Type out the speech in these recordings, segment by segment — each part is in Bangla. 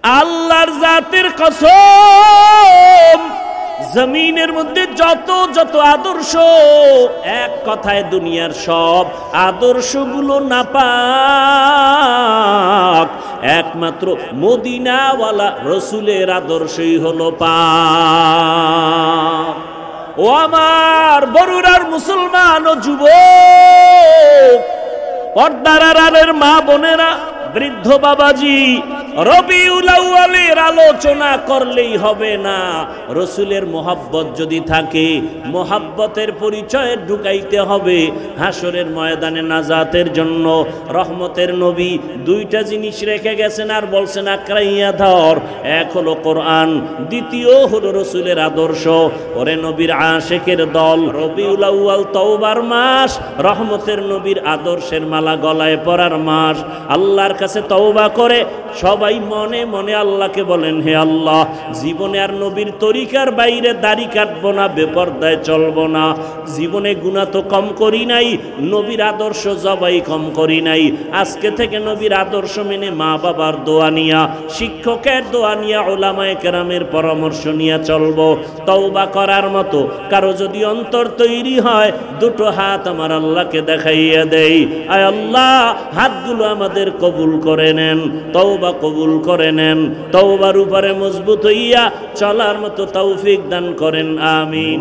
আল্লাহর জাতের কসম, জমিনের মধ্যে যত যত আদর্শ, এক কথায় দুনিয়ার সব আদর্শগুলো নাপাক, একমাত্র মদিনাওয়ালা রসুলের আদর্শই হলো পাক। ও আমার বরুড়ার মুসলমান ও যুবক, পর্দার আড়ালের মা বোনেরা, বৃদ্ধ বাবাজি, রবিউল আউয়ালের আলোচনা করলেই হবে না। রসুলের মোহাব্বত যদি থাকে, মোহাব্বতের পরিচয় ঢুকাইতে হবে। হাসরের ময়দানে নাজাতের জন্য রহমতের নবী দুইটা জিনিস রেখে গেছেন আর বলছেন আকরাইয়া ধর। এক হলো কোরআন, দ্বিতীয় হলো রসুলের আদর্শ। ওরে নবীর আশেকের দল, রবিউল আউয়াল তওবার মাস, রহমতের নবীর আদর্শের মালা গলায় পরার মাস। আল্লাহর কাছে তওবা করে সবাই মনে মনে আল্লাহকে বলেন, হে আল্লাহ, জীবনে আর নবীর তরিকার বাইরে দাড়ি কাটবো না, বেপরদায় চলবো না। জীবনে গুনাহ তো কম করি নাই, নবীর আদর্শ জবাই কম করি নাই। আজকে থেকে নবীর আদর্শ মেনে মা বাবার দোয়া নিয়া, শিক্ষকের দোয়া নিয়া, উলামায়ে কেরামের পরামর্শ নিয়ে চলবো। তওবা করার মতো কারো যদি অন্তর তৈরি হয়, দুটো হাত আমার আল্লাহকে দেখাইয়া দেই, আয় আল্লাহ, হাতগুলো আমাদের কবুল করে নেন, তওবা কবুল করে নেন, তওবার উপরে মজবুত হইয়া চলার মতো তৌফিক দান করেন, আমিন।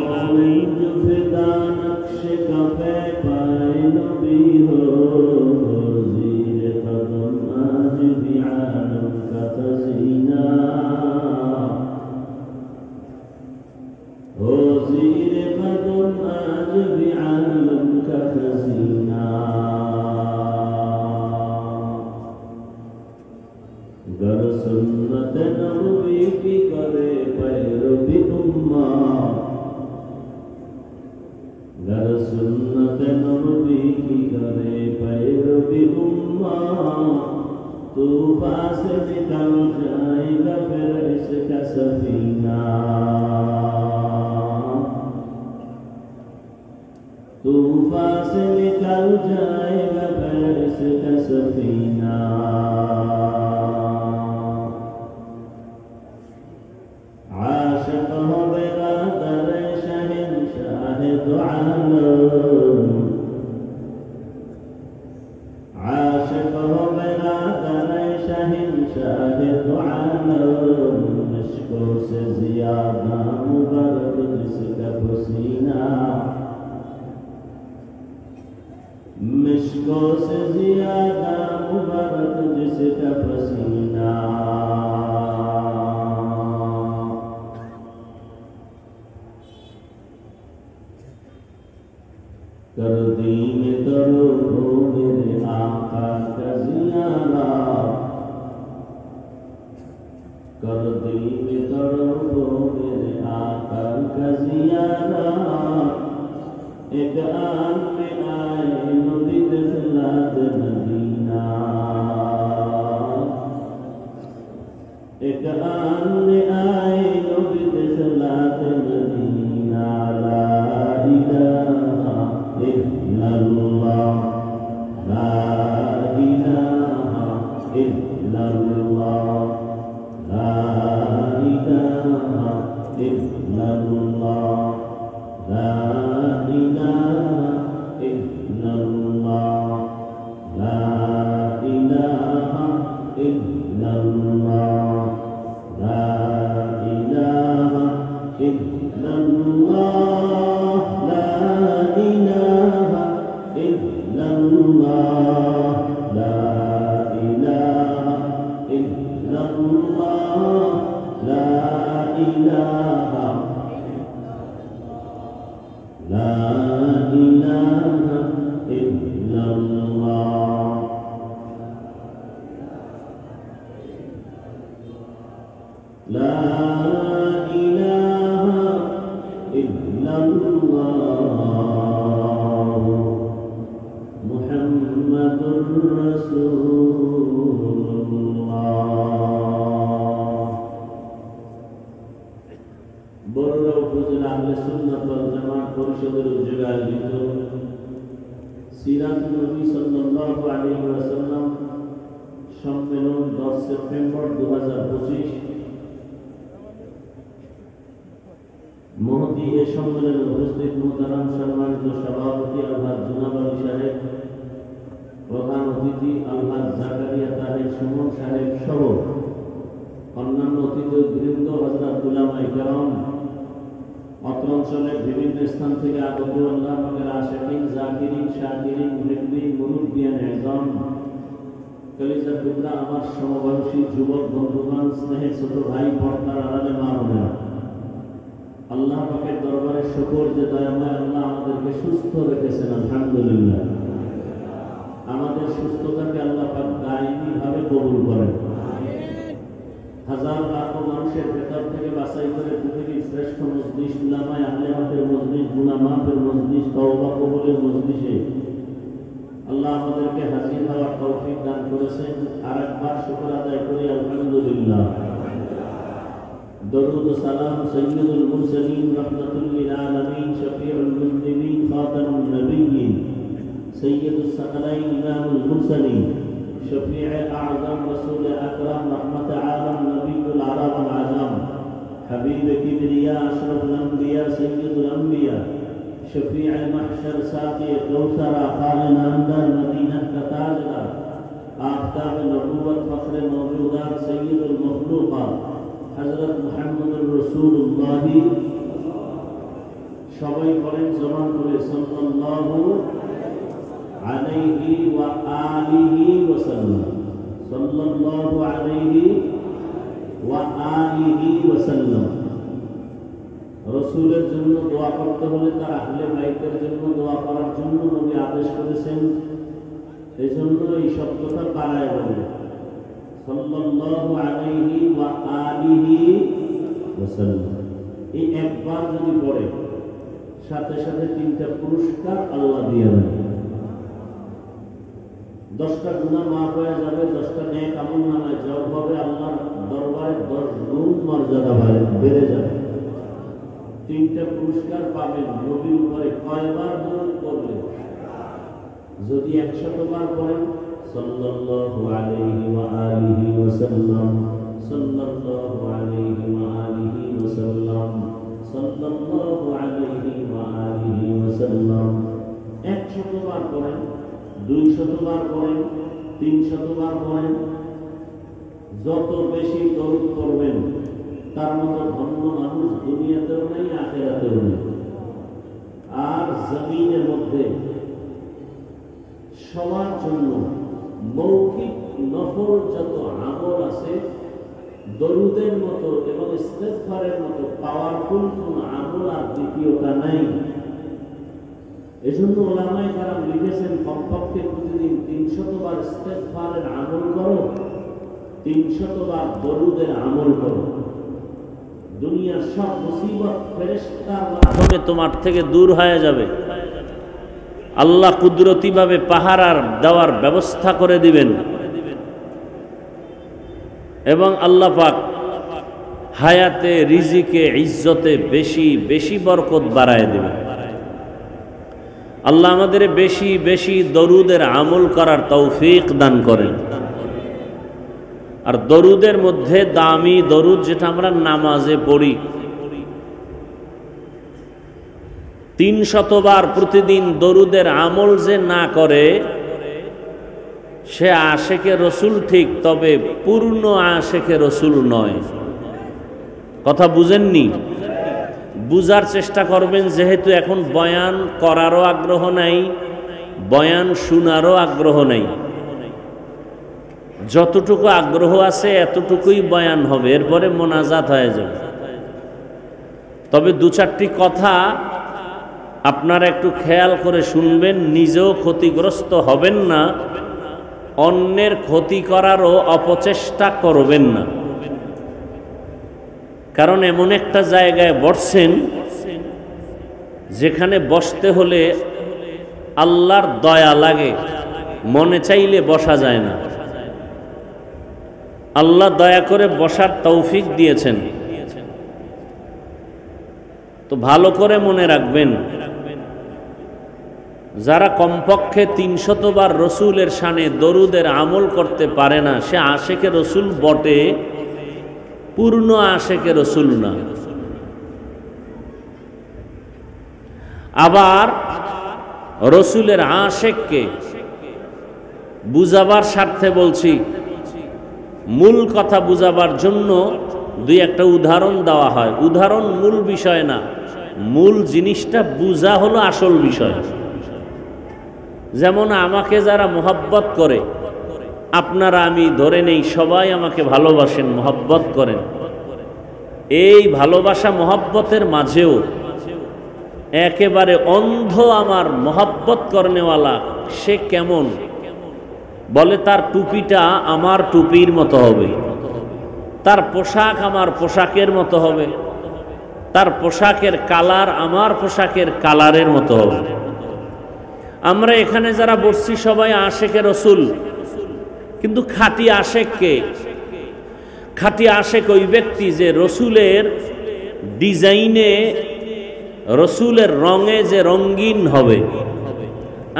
সম্মেলন 10 সেপ্টেম্বর 2025 সভাপতি, এ সম্মেলনে উপস্থিত মোহতারাম সম্মানিত সভাপতি আলহাজ জুনাব আলী সাহেব, প্রধান অতিথি আলহাজ জাকারিয়া তাহের সুমন সাহেব সহ অন্যান্য অতিথিবৃন্দ, হযরত উলামায়ে কেরাম, অত্র অঞ্চলের বিভিন্ন স্থান থেকে আগত আল্লাহ পাকের আশিকিন, জাকিরিন, শাকিরিন, মুহিব্বিন, মুরব্বিয়ান ইযম, কলিজার টুকরা আমার সমবয়সী যুবক বন্ধুগণ, স্নেহের ছোট ভাই, পর্দার আড়ালে মা বোনেরা, আল্লাহ পাকের দরবারে শুকর যে দয়াময় আল্লাহ আমাদেরকে সুস্থ রেখেছেন, আলহামদুলিল্লাহ। আমাদের সুস্থতাকে আল্লাহ পাক দায়ী ভাবে কবুল করেন। হাজার লাখ মানুষের ভেতর থেকে বাছাই করে পৃথিবীর শ্রেষ্ঠ মজলিস, উলামায়ে আহলে হাদিসের মজলিস, গুনাহ মাফের মজলিস, তওবা কবুলের মজলিসে আল্লাহ আমাদেরকে হাজির হওয়ার তৌফিক দান করেছেন। আরেকবার শুকর আদায় করি, আলহামদুলিল্লাহ। দরুদ ও সালাম সাইয়্যিদুল মুরসালিন, রাহমাতুল লিল আলামিন, শফিউল মুজনিবিন, খাতামুন নবিয়্যিন, সাইয়্যিদুস সাকালাইন, ইমামুল মুরসালিন, শফিউ আযম, রাসূল আকরাম, রাহমাত আলাম, নবিয়ুল আরব ওয়াল আজম, হাবিব কিবরিয়া, আশরাফুল আম্বিয়া, সাইয়্যিদুল আম্বিয়া, शफीअ महशर, साक़ी कौसर, ख़ाज़िन अंदर, मदीना का ताजदार, आफ़ताब नबुव्वत, फ़ख्र मौजूदात, सय्यदुल मखलूक़ात, हज़रत मुहम्मदुर रसूलुल्लाह। সবাই বলেন জবান করে সাল্লাল্লাহু আলাইহি ওয়া আলিহি ওয়াসাল্লাম, সাল্লাল্লাহু আলাইহি ওয়া আলিহি ওয়াসাল্লাম। রসুলের জন্য দোয়া করতে হলে তার আহলে বাইতের জন্য দোয়া করার জন্য নবী আদেশ করেছেন। এই জন্য এই শব্দটা বাড়ায় বলে সাল্লাল্লাহু আলাইহি ওয়া আলিহি ওয়াসাল্লাম। এই একবার যদি পড়ে সাথে সাথে 3টা পুরস্কার আল্লাহ দিয়ে দেন। 10টা গুনাহ মাফ হয়ে যাবে, 10টা নেক আমল নামায় যোগ হবে, আল্লাহর দরবারে 10 গুণ মর্যাদা বেড়ে যাবে। 3টা পুরস্কার পাবেন। নবীর উপরে কয়বার দরুদ পড়লে? যদি 100 বার পড়েন সাল্লাল্লাহু আলাইহি ওয়া আলিহি ওয়াসাল্লাম, সাল্লাল্লাহু আলাইহি ওয়া আলিহি ওয়াসাল্লাম, সাল্লাল্লাহু আলাইহি ওয়া আলিহি ওয়াসাল্লাম। 100 বার পড়েন, 200 বার পড়েন, 300 বার পড়েন। যত বেশি দরুদ পড়বেন তার মতো ধন্য মানুষ দুনিয়াতেও নেই, আখিরাতেও নেই। আর জমিনের মধ্যে সবার জন্য মৌখিক নফল যত আমল আছে, দরুদের মতো এবং ইস্তেগফারের মতো পাওয়ারফুল কোন আমল আর দ্বিতীয়টা নাই। এজন্য উলামায়ে কেরাম লিখেছেন, কমপক্ষে প্রতিদিন 300 বার ইস্তেগফারের আমল করো, 300 বার দরুদের আমল করো। দুনিয়ার সব মুসিবত ফেরেশতার মাধ্যমে তোমার থেকে দূর হয়ে যাবে। আল্লাহ কুদরতি ভাবে পাহারার দেওয়ার ব্যবস্থা করে দিবেন এবং আল্লাহ পাক হায়াতে, রিজিকে, ইজ্জতে বেশি বেশি বরকত বাড়ায় দিবেন। আল্লাহ আমাদের বেশি বেশি দরুদের আমল করার তৌফিক দান করেন। আর দরুদের মধ্যে দামি দরুদ যেটা আমরা নামাজে পড়ি, 300 বার প্রতিদিন দরুদের আমল যে না করে সে আশেকে রসুল ঠিক, তবে পূর্ণ আশেকে রসুল নয়। কথা বুঝেননি? বুঝার চেষ্টা করবেন। যেহেতু এখন বয়ান করারও আগ্রহ নাই, বয়ান শোনারও আগ্রহ নাই, যতটুকু আগ্রহ আছে এতটুকুই বয়ান হবে, এরপরে মোনাজাত হয়ে যাবে। তবে 2-4টি কথা আপনারা একটু খেয়াল করে শুনবেন, নিজেও ক্ষতিগ্রস্ত হবেন না, অন্যের ক্ষতি করারও অপচেষ্টা করবেন না। কারণ এমন একটা জায়গায় বসছেন যেখানে বসতে হলে আল্লাহর দয়া লাগে, মনে চাইলে বসা যায় না। আল্লাহ দয়া করে বসার তৌফিক দিয়েছেন। তো ভালো করে মনে রাখবেন, যারা কমপক্ষে 300 বার রসুলের শানে দরুদের আমল করতে পারে না, সে আশেকে রসুল বটে, পূর্ণ আশেকে রসুল না। আবার রসুলের আশেককে বুঝাবার স্বার্থে বলছি, মূল কথা বুঝাবার জন্য দুই একটা উদাহরণ দেওয়া হয়। উদাহরণ মূল বিষয় না, মূল জিনিসটা বুঝা হলো আসল বিষয়। যেমন আমাকে যারা মোহাব্বত করে, আপনারা আমি ধরে নেই সবাই আমাকে ভালোবাসেন, মোহাব্বত করেন। এই ভালোবাসা মোহাব্বতের মাঝেও একেবারে অন্ধ আমার মোহাব্বত করনেওয়ালা সে কেমন, বলে তার টুপিটা আমার টুপির মতো হবে, তার পোশাক আমার পোশাকের মতো হবে, তার পোশাকের কালার আমার পোশাকের কালারের মতো হবে। আমরা এখানে যারা বসছি সবাই আশেকে রসুল, কিন্তু খাঁটি আশেক কে? খাঁটি আশেক ওই ব্যক্তি যে রসুলের ডিজাইনে, রসুলের রঙে যে রঙিন হবে।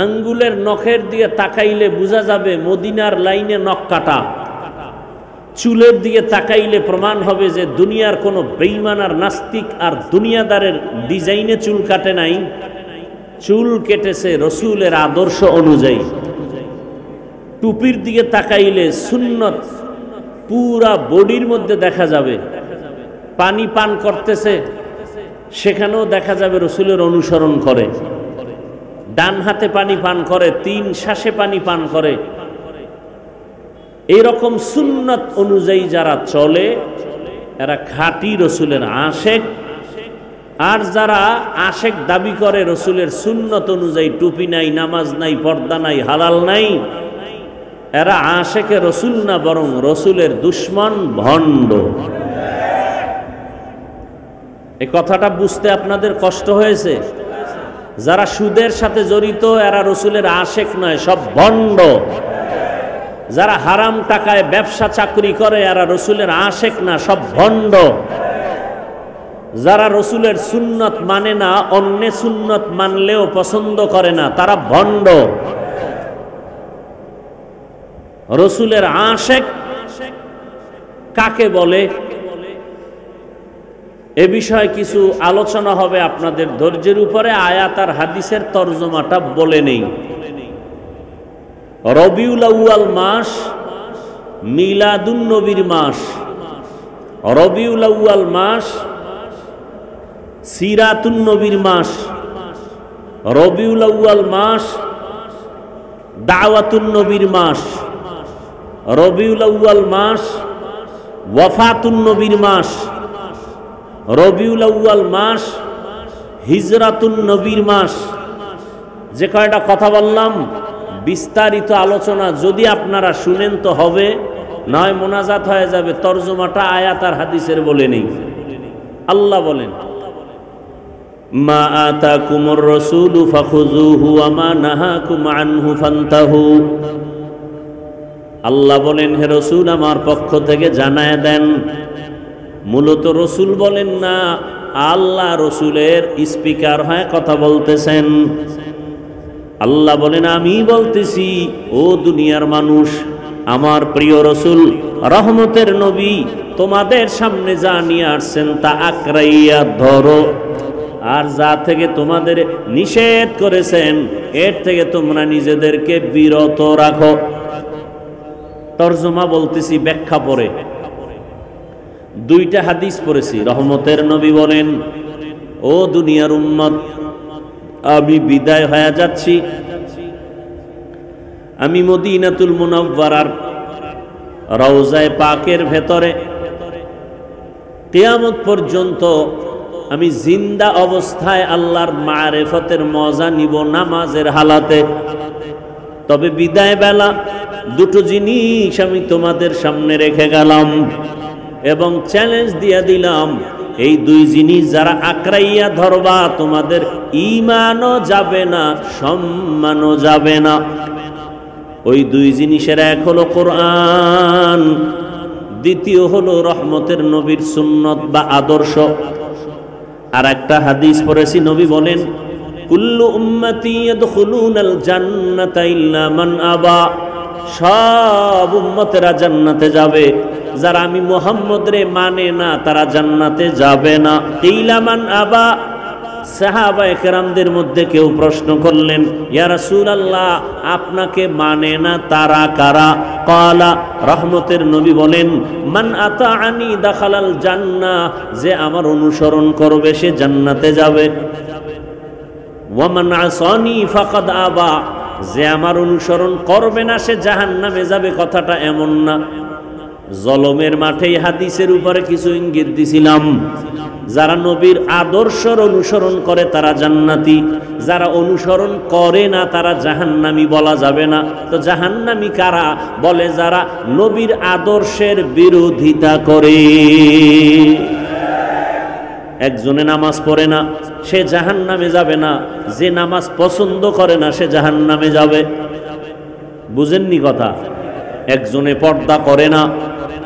আঙ্গুলের নখের দিয়ে তাকাইলে বোঝা যাবে মদিনার লাইনে নখ কাটা। চুলের দিকে তাকাইলে প্রমাণ হবে যে দুনিয়ার কোনো বেঈমান আর নাস্তিক আর দুনিয়াদারের ডিজাইনে চুল কাটে নাই, চুল কেটেছে রসুলের আদর্শ অনুযায়ী। টুপির দিকে তাকাইলে সুন্নত পুরা বডির মধ্যে দেখা যাবে। পানি পান করতেছে, সেখানেও দেখা যাবে রসুলের অনুসরণ করে। ডান হাতে পানি পান করে, 3 শ্বাসে পানি পান করে। এইরকম সুন্নত অনুযায়ী যারা চলে এরা খাঁটি রসুলের আশেক। আর যারা আশেক দাবি করে রসুলের সুন্নত অনুযায়ী, টুপি নাই, নামাজ নাই, পর্দা নাই, হালাল নাই, এরা আশেকে রসুল না, বরং রসুলের দুশ্মন, ভণ্ড। এই কথাটা বুঝতে আপনাদের কষ্ট হয়েছে? যারা সুদের সাথে জড়িত এরা রসুলের আশেক নয়, সব ভণ্ড। যারা হারাম টাকায় ব্যবসা চাকরি করে এরা রসুলের আশেক না, সব ভণ্ড। যারা রসুলের সুন্নত মানে না, অন্য সুন্নত মানলেও পছন্দ করে না, তারা ভণ্ড। রসুলের আশেক কাকে বলে এ বিষয়ে কিছু আলোচনা হবে আপনাদের ধৈর্যের উপরে। আয়াত আর হাদিসের তরজমাটা বলে নেই। রবিউল আউয়াল মাস মিলাদুন নবীর মাস, রবিউল আউয়াল মাস সিরাতুন নবীর মাস, রবিউল আউয়াল মাস দাওয়াতুন নবীর মাস, রবিউল আউয়াল মাস ওয়াফাতুন নবীর মাস, রবিউল আউয়াল মাস হিজরাতুন নবীর মাস। যে কয়টা কথা বললাম বিস্তারিত আলোচনা যদি আপনারা শুনেন তো হবে, নয় মোনাজাত হয়ে যাবে। তরজমাটা আয়াত আর হাদিসের বলে নেই। আল্লাহ বলেন, মা আতাকুমুর রাসূলু ফাখুযুহু ওয়া মা নাহাকুম আনহু ফান্তাহু। আল্লাহ বলেন, হে রসুল আমার পক্ষ থেকে জানায় দেন। মূলত রসুল বলেন না, আল্লাহ রসুলের স্পিকার হয়ে কথা বলতেছেন। আল্লাহ বলেন, আমি বলতেছি, ও দুনিয়ার মানুষ, আমার প্রিয় রসুল রহমতের নবী তোমাদের সামনে যা নিয়ে আসছেন তা আঁকড়াইয়া ধরো, আর যা থেকে তোমাদের নিষেধ করেছেন এর থেকে তোমরা নিজেদেরকে বিরত রাখো। তরজমা বলতেছি, ব্যাখ্যা পরে। দুইটা হাদিস পড়েছি। রহমতের নবী বলেন, ও দুনিয়ার উম্মত, আমি বিদায় হয়ে যাচ্ছি। আমি মদিনাতুল মুনাওয়ারার রওজায়ে পাকের ভেতরে কিয়ামত পর্যন্ত আমি জিন্দা অবস্থায় আল্লাহর মারিফতের মজা নিব নামাজের হালাতে। তবে বিদায় বেলা দুটো জিনিস আমি তোমাদের সামনে রেখে গেলাম এবং চ্যালেঞ্জ দিয়ে দিলাম, এই দুই জিনিস যারা আঁকড়াইয়া ধরবা তোমাদের ঈমানও যাবে না, সম্মানও যাবে না। ওই দুই জিনিসের এক হলো কোরআন, দ্বিতীয় হলো রহমতের নবীর সুন্নত বা আদর্শ। আর একটা হাদিস পড়েছি, নবী বলেন, কুল্লু উম্মতি ইয়াদখুলুনাল জান্নাতা ইল্লা মান আবা। সব উম্মতেরা জান্নাতে যাবে, যারা আমি মুহাম্মদ রে মানে না তারা জান্নাতে যাবে না। কিলা মান আবা, সাহাবায়ে কেরামদের মধ্যে কেউ প্রশ্ন করলেন, ইয়া রাসূলুল্লাহ, আপনাকে মানে না তারা কারা? ক্বালা, রহমতের নবী বলেন, মান আতাআনি দাখালাল জান্নাহ, যে আমার অনুসরণ করবে সে জান্নাতে যাবে। ওয়া মান আসানি ফাকাদ আবা, যে আমার অনুসরণ করবে না সে জাহান্নামে যাবে। কথাটা এমন না। জলমের মাঠেই হাদিসের উপরে কিছু ইঙ্গিত দিছিলাম। যারা নবীর আদর্শের অনুসরণ করে তারা জান্নাতি, যারা অনুসরণ করে না তারা জাহান্নামী বলা যাবে না। তো জাহান্নামী কারা? বলে যারা নবীর আদর্শের বিরোধিতা করে। একজনে নামাজ পড়ে না, সে জাহান্নামে যাবে না। যে নামাজ পছন্দ করে না সে জাহান্নামে যাবে। বুঝেননি কথা? একজনে পর্দা করে না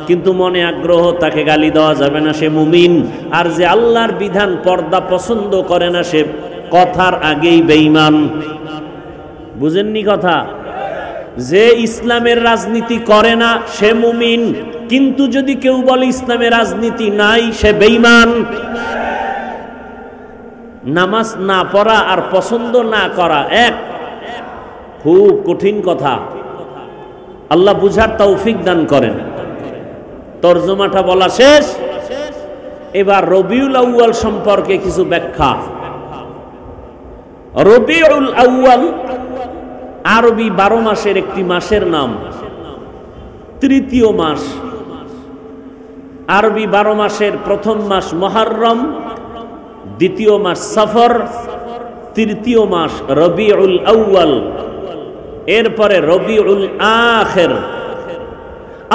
কিন্তু মনে আগ্রহ, তাকে গালি দেওয়া যাবে না, সে মুমিন। আর যে আল্লাহর বিধান পর্দা পছন্দ করে না সে কথার আগেই বেঈমান। বুঝেননি কথা? যে ইসলামের রাজনীতি করে না সে মুমিন, কিন্তু যদি কেউ বলে ইসলামের রাজনীতি নাই সে বেঈমান। নামাজ না পড়া আর পছন্দ না করা এক, খুব কঠিন কথা। আল্লাহ বুঝার তৌফিক দান করেন। তরজমাটা বলা শেষ, এবার রবিউল আউয়াল সম্পর্কে কিছু ব্যাখ্যা। রবিউল আউয়াল আরবি 12 মাসের একটি মাসের নাম, তৃতীয় মাস। আরবি 12 মাসের প্রথম মাস মুহররম, দ্বিতীয় মাস সফর, তৃতীয় মাস রবিউল আউয়াল, এরপরে রবিউল আখির।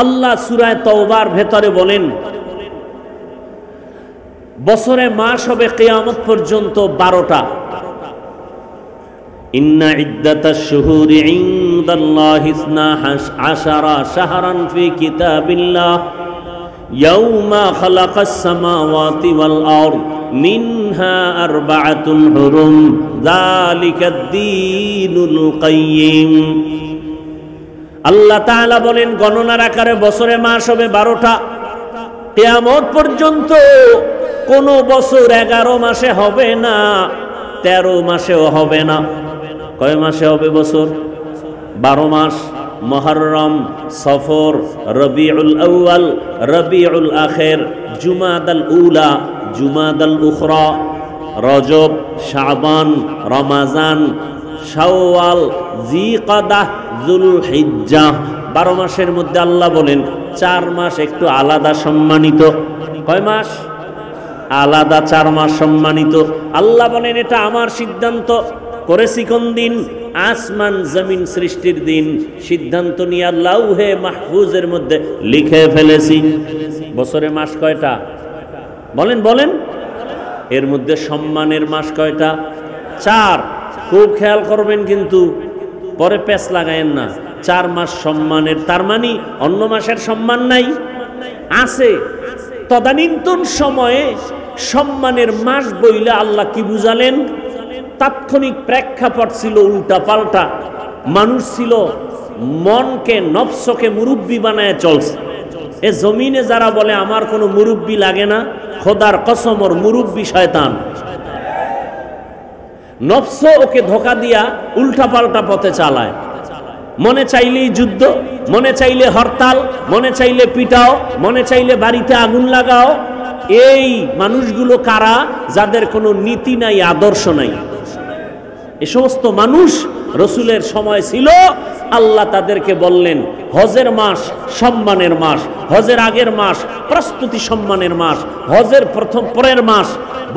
আল্লাহ সূরা তাওবার ভেতরে বলেন, বছরে মাস হবে কিয়ামত পর্যন্ত 12টা। ইন্না ইদ্দাতাশ শুহুরি ইনদাল্লাহি 12 শাহরান ফি কিতাবিল্লাহ ইয়াওমা খালাকাস সামাওয়াতি ওয়াল আরদ মিনহা আরবাআতুন হুরুম যালিকাদ দীনুল কাইয়্যিম। আল্লাহ তাআলা বলেন, গণনার আকারে বছরে মাস হবে 12টা। কিয়ামত পর্যন্ত কোন বছর 11 মাসে হবে না, 13 মাসেও হবে না। কয় মাসে হবে বছর? 12 মাস। মুহররম, সফর, রবিউল আউয়াল, রবিউল আখির, জুমাদাল উলা, জুমাদাল উখরা, রজব, শাবান, রমাজান, শাওয়াল, জিকাদাহ, যুলহিজ্জাহ। 12 মাসের মধ্যে আল্লাহ বলেন 4 মাস একটু আলাদা সম্মানিত। কয় মাস? আলাদা 4 মাস সম্মানিত। আল্লাহ বলেন এটা আমার সিদ্ধান্ত। করেছি কোন দিন? আসমান জমিন সৃষ্টির দিন। সিদ্ধান্ত নিয়ে লাউহে মাহফুজের মধ্যে লিখে ফেলেছি। বছরে মাস কয়টা? বলেন বলেন। এর মধ্যে সম্মানের মাস কয়টা? 4। খুব খেয়াল করবেন কিন্তু, পরে পেঁচ লাগায়েন না। 4 মাস সম্মানের, তার মানে অন্য মাসের সম্মান নাই? আছে। তদানীন্তন সময়ে সম্মানের মাস বইলে আল্লাহ কি বুঝালেন? তাৎক্ষণিক প্রেক্ষাপট ছিল উল্টা পাল্টা। মানুষ ছিল মনকে, নফসকে মুরব্বি বানায় চলছে। এ জমিনে যারা বলে আমার কোনো মুরব্বি লাগে না, খোদার কসম ওর মুরব্বি শয়তান। নফস ওকে ধোকা দিয়া উল্টা পাল্টা পথে চালায়। মনে চাইলেই যুদ্ধ, মনে চাইলে হরতাল, মনে চাইলে পিটাও, মনে চাইলে বাড়িতে আগুন লাগাও। এই মানুষগুলো কারা? যাদের কোনো নীতি নাই, আদর্শ নাই। এ সমস্ত মানুষ রসুলের সময় ছিল। আল্লাহ তাদেরকে বললেন, হজের মাস সম্মানের মাস, হজের আগের মাস প্রস্তুতি সম্মানের মাস, হজের প্রথম পরের মাস,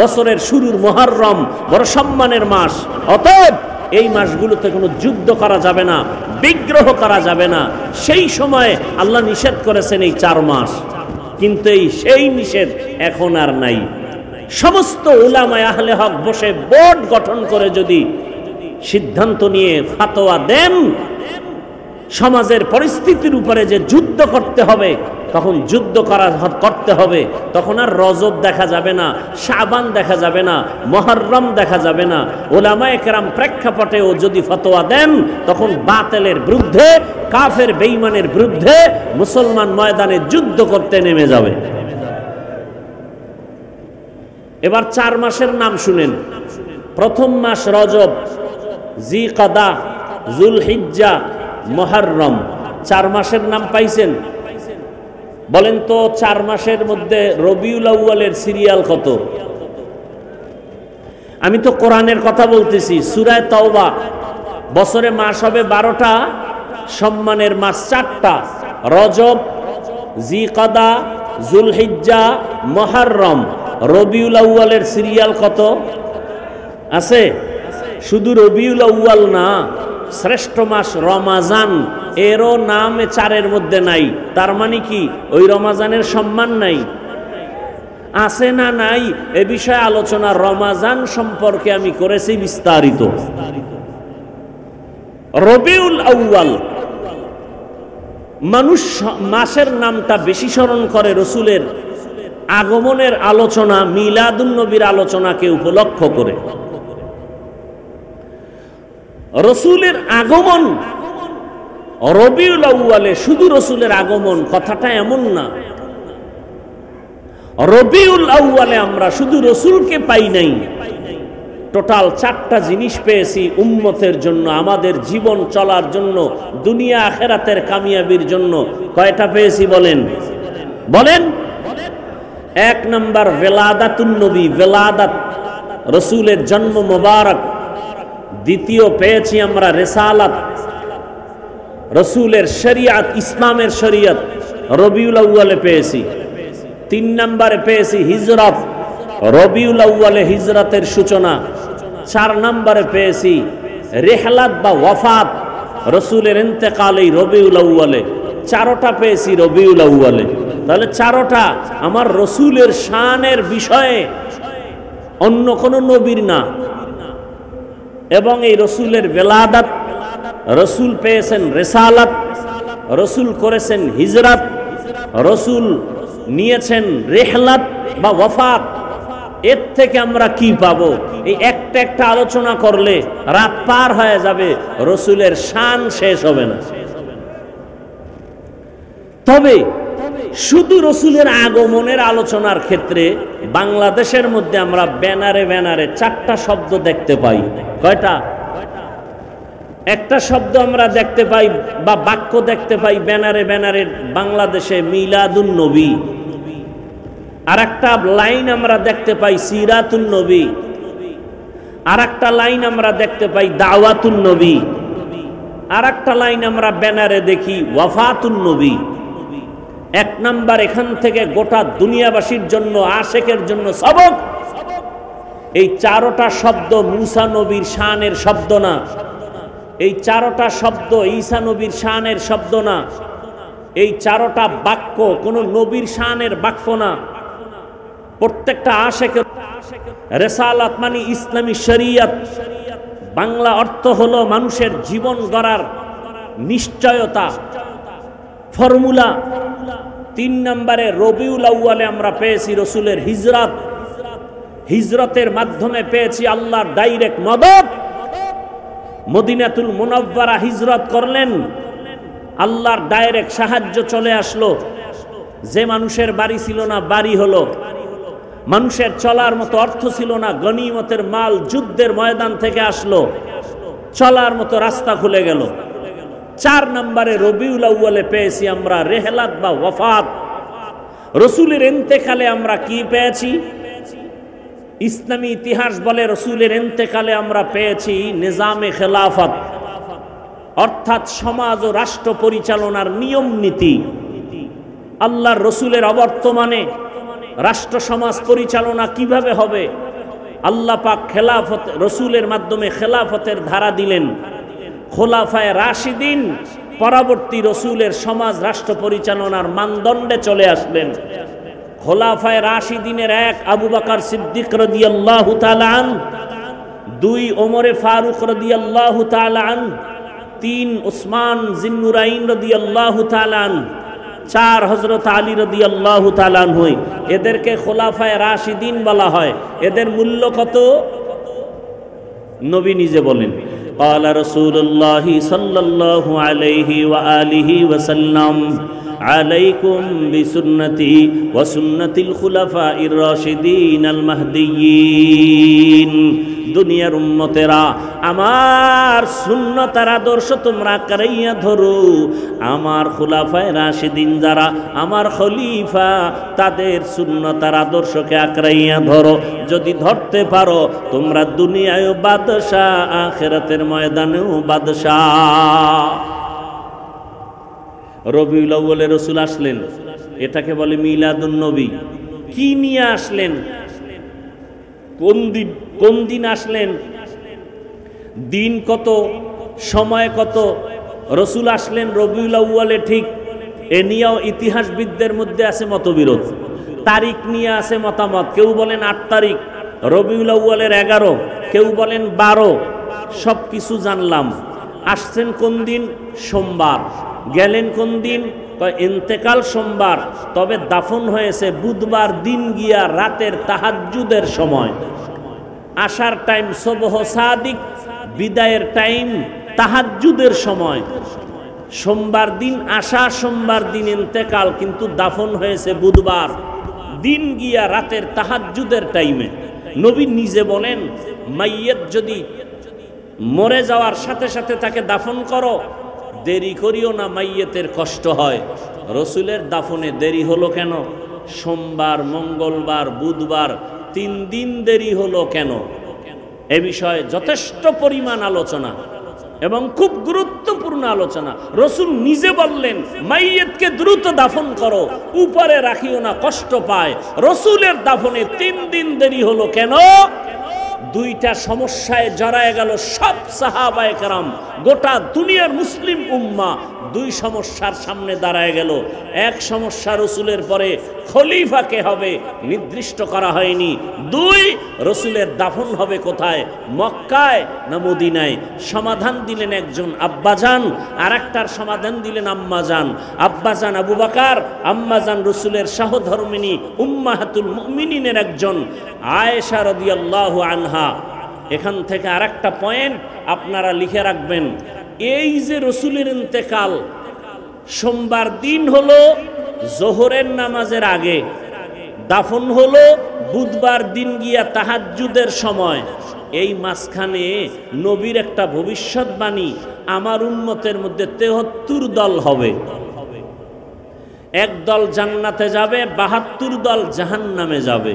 বছরের শুরুর মুহররম বড় সম্মানের মাস। অতএব এই মাসগুলোতে কোনো যুদ্ধ করা যাবে না, বিগ্রহ করা যাবে না। সেই সময়ে আল্লাহ নিষেধ করেছেন এই 4 মাস। কিন্তু সেই নিষেধ এখন আর নাই। সমস্ত উলামায়ে আহলে হক বসে বোর্ড গঠন করে যদি সিদ্ধান্ত নিয়ে ফাতোয়া দেন, সমাজের পরিস্থিতির উপরে যে যুদ্ধ করতে হবে, তখন যুদ্ধ করতে হবে। তখন আর রজব দেখা যাবে না, শাবান দেখা যাবে না, মুহররম দেখা যাবে না। উলামায়ে কেরাম প্রেক্ষাপটেও যদি ফতোয়া দেন, তখন বাতিলের বিরুদ্ধে, কাফের বেঈমানের বিরুদ্ধে মুসলমান ময়দানে যুদ্ধ করতে নেমে যাবে। এবার 4 মাসের নাম শুনেন। প্রথম মাস রজব, জিকাদা, জুলহিজ্জা, মুহররম। 4 মাসের নাম পাইছেন? বলেন তো 4 মাসের মধ্যে রবিউল আউয়ালের সিরিয়াল কত? আমি তো কোরআনের কথা বলতেছি। সূরা তাওবা, বছরে মাস হবে 12টা, সম্মানের মাস 4টা, রজব, জিকাদা, জুলহিজ্জা, মুহররম। রবিউল আউয়ালের সিরিয়াল কত আছে? শুধু রবিউল আউয়াল না, শ্রেষ্ঠ মাস রমাজান, এরও নাম 4-এর মধ্যে নাই। তার মানে কি ওই রমাজানের সম্মান নাই? আছে না নাই এ বিষয়ে আলোচনা রমাজান সম্পর্কে আমি করেছি বিস্তারিত। রবিউল আউয়াল, মানুষ মাসের নামটা বেশি স্মরণ করে রসুলের আগমনের আলোচনা, মিলাদুন নবীর আলোচনাকে উপলক্ষ করে। রসুলের আগমন রবিউল আউয়ালে, শুধু রসুলের আগমন কথাটা এমন না। রবিউল আউয়ালে আমরা শুধু রসুলকে পাই নাই, টোটাল 4টা জিনিস পেয়েছি উম্মতের জন্য, আমাদের জীবন চলার জন্য, দুনিয়া আখিরাতের কামিয়াবির জন্য। কয়টা পেয়েছি বলেন? বলেন। 1 নাম্বার ভেলাদাতুন নবী, ভেলাদাত, রসুলের জন্ম মোবারক। দ্বিতীয় পেয়েছি আমরা রিসালাত, রসুলের শরিয়ত, ইসলামের শরিয়ত রবিউল আউয়ালে পেয়েছি। 3 নম্বরে পেয়েছি হিজরত, রবিউল আউয়ালে হিজরতের সূচনা। 4 নম্বরে পেয়েছি রিহলাত বা ওয়াফাত, রসুলের ইন্তেকাল এই রবিউল আউয়ালে। 4টা পেয়েছি রবিউল আউয়ালে। তাহলে 4টা আমার রসুলের শানের বিষয়ে, অন্য কোন নবীর না। এবং এই রসুলের ভেলাদাত, রসুল পেয়েছেন রিসালাত, রসুল করেছেন হিজরত, রসুল নিয়েছেন রিহলাত বা ওয়াফাত। এর থেকে আমরা কি পাবো? এই একটা একটা আলোচনা করলে রাত পার হয়ে যাবে, রসুলের শান শেষ হবে না। তবে শুধু রসুলের আগমনের আলোচনার ক্ষেত্রে বাংলাদেশের মধ্যে আমরা ব্যানারে ব্যানারে 4টা শব্দ দেখতে পাই। কয়টা? একটা শব্দ আমরা দেখতে পাই বা বাক্য দেখতে পাই ব্যানারে ব্যানারে বাংলাদেশে, মিলাদুন নবী। আর একটা লাইন আমরা দেখতে পাই সিরাতুন নবী। আর একটা লাইন আমরা দেখতে পাই দাওয়াতুন নবী। আর একটা লাইন আমরা ব্যানারে দেখি ওয়াফাতুন নবী। 1 নাম্বার এখান থেকে গোটা দুনিয়াবাসীর জন্য, আশেকের জন্য সবক। এই 4টা শব্দ মুসা নবীর শানের শব্দ না। এই 4টা শব্দ ঈসা নবীর শানের শব্দ না। এই 4টা বাক্য কোন নবীর শানের বাক্য না। প্রত্যেকটা আশেকের। রিসালাত মানে ইসলামী শরিয়ত, বাংলা অর্থ হলো মানুষের জীবন গড়ার নিশ্চয়তা, ফর্মুলা। 3 নম্বরে রবিউল আউয়ালে আমরা পেয়েছি রসুলের হিজরত, হিজরতের মাধ্যমে পেয়েছি আল্লাহর ডাইরেক্ট মদদ। মদিনাতুল মুনাওয়ারা হিজরত করলেন, আল্লাহর ডাইরেক্ট সাহায্য চলে আসলো। যে মানুষের বাড়ি ছিল না বাড়ি হলো, মানুষের চলার মতো অর্থ ছিল না, গনিমতের মাল যুদ্ধের ময়দান থেকে আসলো, চলার মতো রাস্তা খুলে গেল। 4 নম্বরে রবিউল আউয়ালে পেয়েছি আমরা রিহলাত বা ওয়াফাত। রসুলের ইন্তেকালে আমরা কি পেয়েছি? ইসলামী ইতিহাস বলে রসুলের ইন্তেকালে আমরা পেয়েছি নিজামে খেলাফত, অর্থাৎ সমাজ ও রাষ্ট্র পরিচালনার নিয়ম নীতি। আল্লাহর রসুলের অবর্তমানে রাষ্ট্র সমাজ পরিচালনা কিভাবে হবে? আল্লাহ পাক খেলাফত, রসুলের মাধ্যমে খেলাফতের ধারা দিলেন। খোলাফায়ে রাশিদিন পরবর্তী রসুলের সমাজ রাষ্ট্র পরিচালনার মানদণ্ডে চলে আসলেন। খোলাফায়ে রাশিদিনের 1 আবু বকর সিদ্দিক রাদিয়াল্লাহু তাআলা আনহু, 2 ওমরে ফারুক রাদিয়াল্লাহু তাআলা আনহু, 3 উসমান জিন্নুরাইন রাদিয়াল্লাহু তাআলা আনহু, 4 হযরত আলী রাদিয়াল্লাহু তাআলা আনহু। এদেরকে খোলাফায়ে রাশিদিন বলা হয়। এদের মূল্য কত? নবী নিজে বলেন, قال رسول الله صلى الله عليه وآله وسلم আলাইকুম বিসুন্নতি ওয়া সুন্নাতিল খুলাফাইর রাশিদিনাল মাহদিয়িন। দুনিয়ার উম্মতেরা, আমার সুন্নত আর আদর্শ তোমরা কারাইয়া ধরো। আমার খুলাফায়ে রাশিদিন যারা, আমার খলিফা, তাদের সুন্নত আর আদর্শকে আঁকড়াইয়া ধরো। যদি ধরতে পারো তোমরা দুনিয়ায়ও বাদশাহ, আখিরাতের ময়দানেও বাদশাহ। রবিউল আউয়ালে রাসূল আসলেন, এটাকে বলে মিলাদুন নবী। কি নিয়ে আসলেন? কোন দিন আসলেন? দিন কত, সময় কত? রাসূল আসলেন রবিউল আউয়ালে, ঠিক। এ নিয়েও ইতিহাসবিদদের মধ্যে আছে মতবিরোধ। তারিখ নিয়ে আছে মতামত। কেউ বলেন 8 তারিখ রবিউল আউয়ালের 11, কেউ বলেন 12। সব কিছু জানলাম। আসছেন কোন দিন? সোমবার। গেলেন কোন দিন? ইন্তেকাল সোমবার, তবে দাফন হয়েছে বুধবার দিন গিয়া রাতের তাহাজ্জুদের সময়। আসার টাইম সুবহ সাদিক, বিদায়ের টাইম তাহাজ্জুদের সময়। সোমবার দিন আসা, সোমবার দিন ইন্তেকাল, কিন্তু দাফন হয়েছে বুধবার দিন গিয়া রাতের তাহাজ্জুদের টাইমে। নবী নিজে বলেন, মাইয়ত যদি মরে যাওয়ার সাথে সাথে তাকে দাফন করো, দেরি করিও না, মাইয়তের কষ্ট হয়। রসুলের দাফনে দেরি হলো কেন? সোমবার, মঙ্গলবার, বুধবার, 3 দিন দেরি হলো কেন? এ বিষয়ে যথেষ্ট পরিমাণ আলোচনা এবং খুব গুরুত্বপূর্ণ আলোচনা। রসুল নিজে বললেন, মাইয়তকে দ্রুত দাফন করো, উপরে রাখিও না, কষ্ট পায়। রসুলের দাফনে 3 দিন দেরি হলো কেন? 2টা সমস্যায় জড়ায় গেল সব সাহাবায়ে কেরাম, গোটা দুনিয়ার মুসলিম উম্মাহ 2 সমস্যার সামনে দাঁড়ায় গেল। এক সমস্যা, রসুলের পরে খলিফা কে হবে নির্দিষ্ট করা হয়নি। 2, রসুলের দাফন হবে কোথায়, মক্কায় না মদিনায়? সমাধান দিলেন একজন আব্বাজান, আর একটার সমাধান দিলেন আম্মাজান। আব্বাজান আবু বকর, আম্মাজান রসুলের সহধর্মিনী উম্মাহাতুল মুমিনিনের একজন আয়েশা রাদিয়াল্লাহু আনহা। এখান থেকে আরেকটা পয়েন্ট আপনারা লিখে রাখবেন। এই যে রসুলের ইন্তেকাল সোমবার দিন হলো জোহরের নামাজের আগে, দাফন হলো বুধবার দিন গিয়া তাহাজ্জুদের সময়। এই মাঝখানে নবীর একটা ভবিষ্যৎবাণী, আমার উম্মতের মধ্যে 73 দল হবে। 1 দল জান্নাতে যাবে, 72 দল জাহান্নামে যাবে।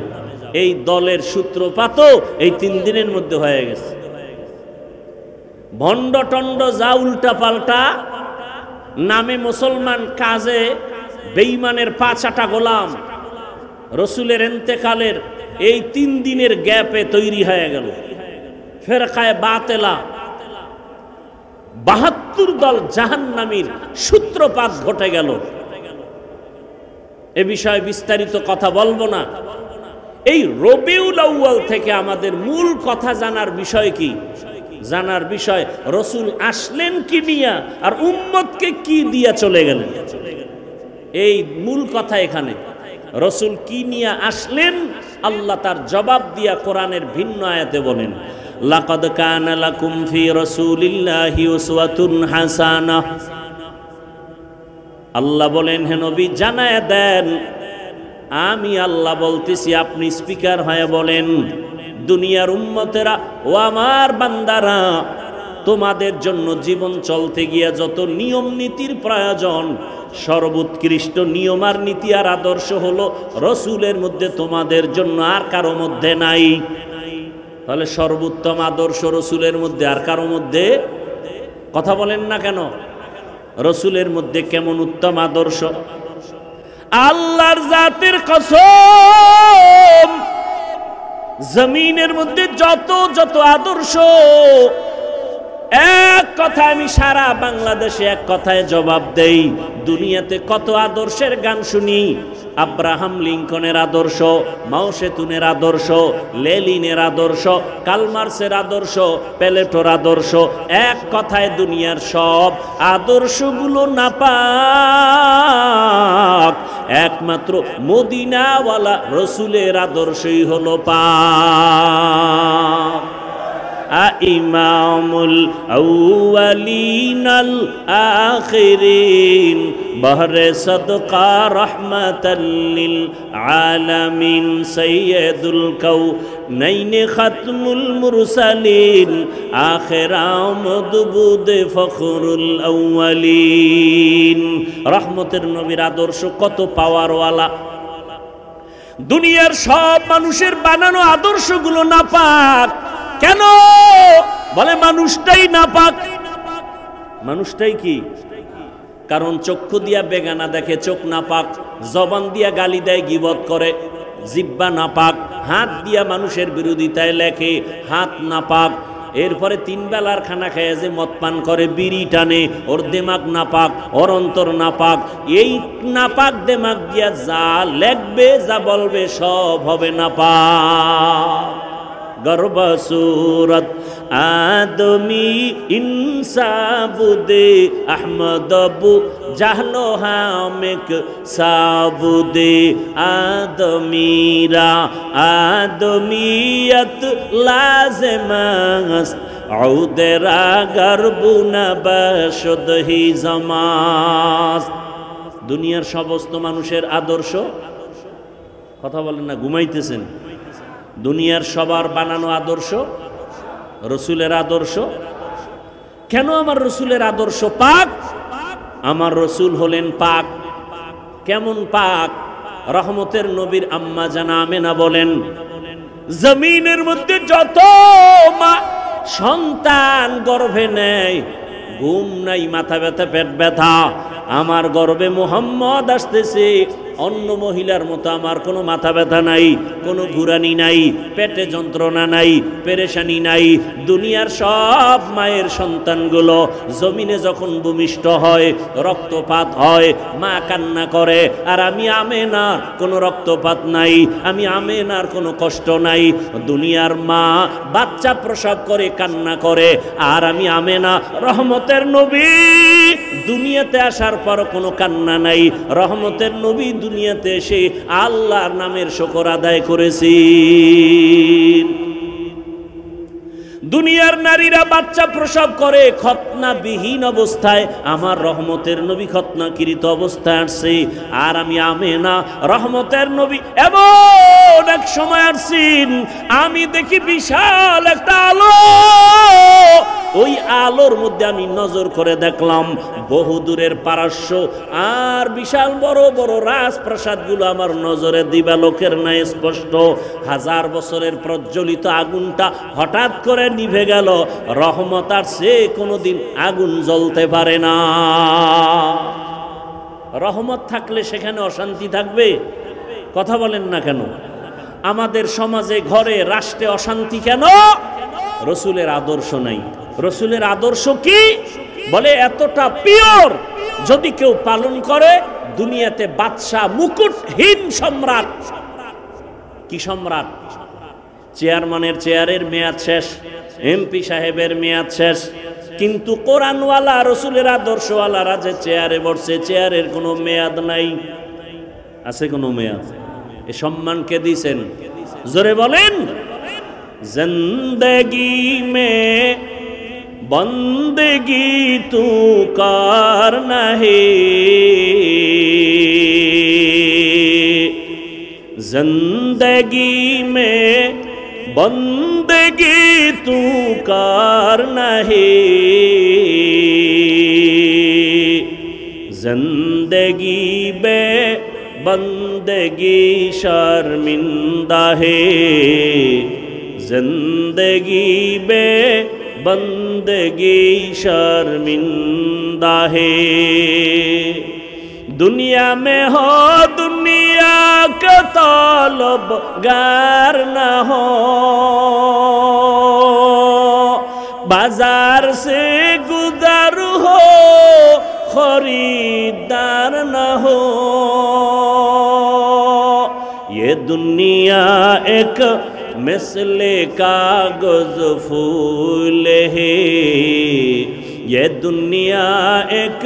এই দলের সূত্রপাতও এই 3 দিনের মধ্যে হয়ে গেছে। ভণ্ড টন্ড যা উল্টা পাল্টা, নামে মুসলমান, কাজে বেঈমানের 5 গোলাম। রসুলের ইন্তেকালের এই 3 দিনের গ্যাপে তৈরি হয়ে গেল ফেরকায়ে বাতেলা। 72 দল জাহান্নামীর সূত্রপাত ঘটে গেল। এ বিষয়ে বিস্তারিত কথা বলবো না। এই রবিউল আউয়াল থেকে আমাদের মূল কথা জানার বিষয় কি? জানার বিষয় রসুল আসলেন কি নিয়া, আর উম্মতকে কি দিয়া চলে গেলেন। এই মূল কথা এখানে। রসুল কি নিয়ে আসলেন, আল্লাহ তার জবাব দিয়া কোরআনের ভিন্ন আয়াতে বলেন, লাকাদ কানা লাকুম ফি রাসূলিল্লাহি উসওয়াতুন হাসানাহ। আল্লাহ বলেন, হে নবী জানায়া দেন, আমি আল্লাহ বলতেছি, আপনি স্পিকার হয়ে বলেন, দুনিয়ার উম্মতেরা ও আমার বান্দারা, তোমাদের জন্য জীবন চলতে গিয়ে যত নিয়ম নীতির প্রয়োজন, সর্বোৎকৃষ্ট নিয়ম আর নীতি আর আদর্শ হলো রসুলের মধ্যে, তোমাদের জন্য আর কারো মধ্যে নাই। তাহলে সর্বোত্তম আদর্শ রসুলের মধ্যে, আর কারো মধ্যে? কথা বলেন না কেন? রসুলের মধ্যে কেমন উত্তম আদর্শ? আল্লাহর জাতের কসম, জমিনের মধ্যে যত যত আদর্শ, এক কথায় আমি সারা বাংলাদেশে এক কথায় জবাব দেই। দুনিয়াতে কত আদর্শের গান শুনি, আব্রাহাম লিঙ্কনের আদর্শ, মাও সেতুনের আদর্শ, লেনিনের আদর্শ, কালমার্সের আদর্শ, প্লেটোর আদর্শ। এক কথায় দুনিয়ার সব আদর্শগুলো নাপাক, একমাত্র মদিনাওয়ালা রসুলের আদর্শই হলো পাক। ইমামুল আউয়ালিনাল আখিরিন বহরে সদকা রহমাতাল লিল আলামিন সাইয়্যিদুল কাউনাইন খাতমুল মুরসালিন আখির আমদ বুদে ফখরুল আউয়ালিন। রহমতের নবীর আদর্শ কত পাওয়ারওয়ালা। দুনিয়ার সব মানুষের বানানো আদর্শগুলো নাপাক। কেন বলে? মানুষটাই নাপাক। মানুষটাই কি? কারণ চক্ষু দিয়া বেগানা দেখে, চোখ নাপাক। জবান দিয়া গালি দেয়, গীবত করে, জিহ্বা নাপাক। হাত দিয়া মানুষের বিরোধিতায় লেখে, হাত নাপাক। এরপরে তিন বেলার খানা খেয়ে যে মদ পান করে, বিড়ি টানে, ওর দেমাগ নাপাক, ওর অন্তর নাপাক। এই নাপাক দেমাগ দিয়া যা লেখবে, যা বলবে, সব হবে নাপাক। গর্ব সুরত আদমি ইনসাবুদে আহমদবু জাহলো হামেক সাবুদে আদমিরা আদমিয়ত লাজমাস আউদেরা গর্বুনা বশদহি জামাস। দুনিয়ার সমস্ত মানুষের আদর্শ, কথা বলেন না, ঘুমাইতেছেন। দুনিয়ার সবার বানানো আদর্শ রসুলের আদর্শ। কেন আমার রসুলের আদর্শ পাক? আমার রসুল হলেন পাক। কেমন পাক? রহমতের নবীর আম্মা জানা আমেনা বলেন, জমিনের মধ্যে যত মা সন্তান গর্ভে নেয়, ঘুম নাই, মাথা ব্যথা, পেট ব্যথা, আমার গর্ভে মুহাম্মদ আসতেছে, অন্য মহিলার মতো আমার কোনো মাথা ব্যথা নাই, কোনো ঘুরানি নাই, পেটে যন্ত্রণা নাই, পেরেশানি নাই। দুনিয়ার সব মায়ের সন্তানগুলো জমিনে যখন ভূমিষ্ঠ হয়, রক্তপাত হয়, মা কান্না করে, আর আমি আমেনার কোনো রক্তপাত নাই, আমি আমেনার কোনো কষ্ট নাই। দুনিয়ার মা বাচ্চা প্রসব করে কান্না করে, আর আমি আমেনা রহমতের নবী দুনিয়াতে আসার পর কোনো কান্না নাই। রহমতের নবী দুনিয়াতে এসে আল্লাহর নামের শুকর আদায় করেছি। দুনিয়ার নারীরা বাচ্চা প্রসব করে খতনাবিহীন অবস্থায়, আমার রহমতের নবী খতনাকৃত অবস্থায় আসছে, আর আমি আমেনা রহমতের নবী এমন এক সময় আসছেন, আমি দেখি বিশাল একটা আলো। ওই আলোর মধ্যে আমি নজর করে দেখলাম বহু দূরের পারস্য আর বিশাল বড় বড় রাজপ্রাসাদগুলো আমার নজরে দিবালোকের ন্যায় স্পষ্ট। 1000 বছরের প্রজ্বলিত আগুনটা হঠাৎ করে নিভে গেল। রহমত আর সে কোনোদিন আগুন জ্বলতে পারে না। রহমত থাকলে সেখানে অশান্তি থাকবে? কথা বলেন না কেন? আমাদের সমাজে, ঘরে, রাষ্ট্রে অশান্তি কেন? রসুলের আদর্শ নাই। রসুলের আদর্শ কি? বলে এতটা পিওর, যদি কেউ পালন করে, দুনিয়াতে বাদশাহ, মুকুটহীন সম্রাট। কি সম্রাট? চেয়ারম্যানের চেয়ারের মেয়াদ শেষ, এমপি সাহেবের মেয়াদ শেষ, কিন্তু কোরআনওয়ালা রসুলের আদর্শওয়ালারা যে চেয়ারে বসছে, চেয়ারের কোনো মেয়াদ নাই। আছে কোনো মেয়াদ? এ সম্মান কে দিয়েছেন? জোরে বলেন। জিন্দগি মে বন্দগি তু করনা হে, जिंदगी में बंदगी तू करना है, जिंदगी में बंदगी शर्मिंदा है, जिंदगी में बंदगी शर्मिंदा है। दुनिया में हो दुनिया का तलबगार न हो, बाजार से गुजर हो खरीदार न हो। ये दुनिया एक मिसले कागज फूल है, ये दुनिया एक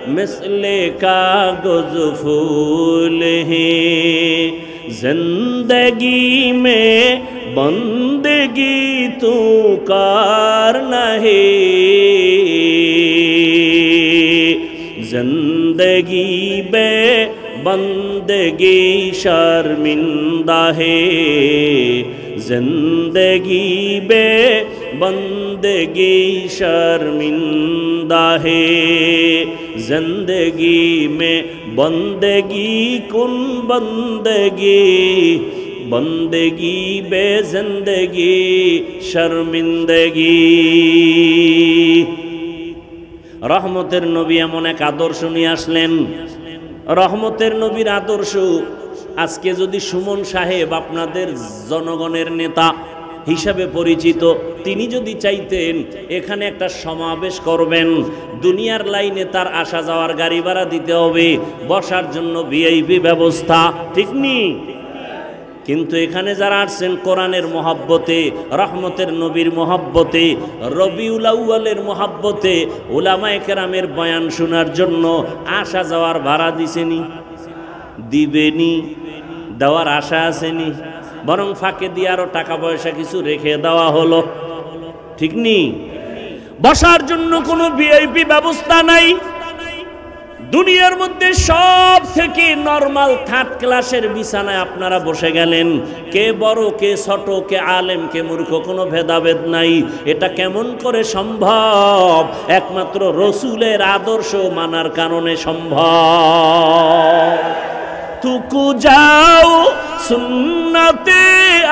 मिसले कागज फूल है, जिंदगी में बंदगी तू करना है, जिंदगी बे बंदगी शर्मिंदा है, जिंदगी बे बंदगी शर्मिंदा है, जिंदगी में बंदगी कुन बंदगी, बंदगी बे जिंदगी शर्मिंदगी। रहमतेर नबी एमन एक आदर्श निये आसलेन। रहमतेर नबीर आदर्श আজকে যদি সুমন সাহেব আপনাদের জনগণের নেতা হিসাবে পরিচিত, তিনি যদি চাইতেন এখানে একটা সমাবেশ করবেন, দুনিয়ার লাইনে তার আসা যাওয়ার গাড়ি ভাড়া দিতে হবে, বসার জন্য ভিআইপি ব্যবস্থা, ঠিক নি? কিন্তু এখানে যারা আসছেন কোরআনের মহব্বতে, রহমতের নবীর মহব্বতে, রবিউল আউয়ালের মহব্বতে, উলামায়ে কেরামের বয়ান শোনার জন্য আসা যাওয়ার ভাড়া দিছেনি, দিবেনি, দেওয়ার আশা আসেনি, বরং ফাঁকে দিয়ে আরো টাকা পয়সা কিছু রেখে দেওয়া হলো, ঠিক নি? বসার জন্য কোনো ভিআইপি ব্যবস্থা নাই। দুনিয়ার মধ্যে সব থেকে নরমাল থার্ড ক্লাসের বিছানায় আপনারা বসে গেলেন, কে বড় কে ছোট, কে আলেম কে মূর্খ, কোনো ভেদাভেদ নাই। এটা কেমন করে সম্ভব? একমাত্র রসুলের আদর্শ মানার কারণে সম্ভব। तुकु जाओ सुन्नते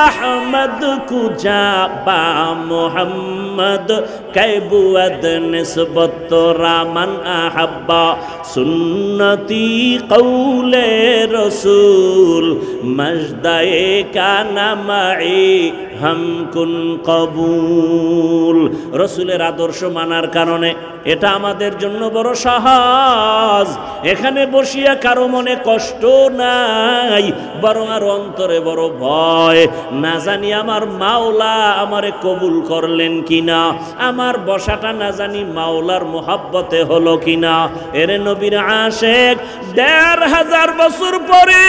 अहमद कुजा बा मोहम्मद कैबुअद निस्बत रामन अहब्बा सुन्नती कौले रसूल मजदाए का नमाई हम कुन कबूल। रसूलेर आदर्श मानार कारणे এটা আমাদের জন্য বড় সহজ। এখানে বসিয়া কারো মনে কষ্ট নাই, বরং আর অন্তরে বড় ভয়, না জানি আমার মাওলা আমারে কবুল করলেন কিনা, আমার বসাটা না জানি মাওলার মোহাব্বতে হলো কিনা। এরে নবীর আশেক ১৫০০ বছর পরে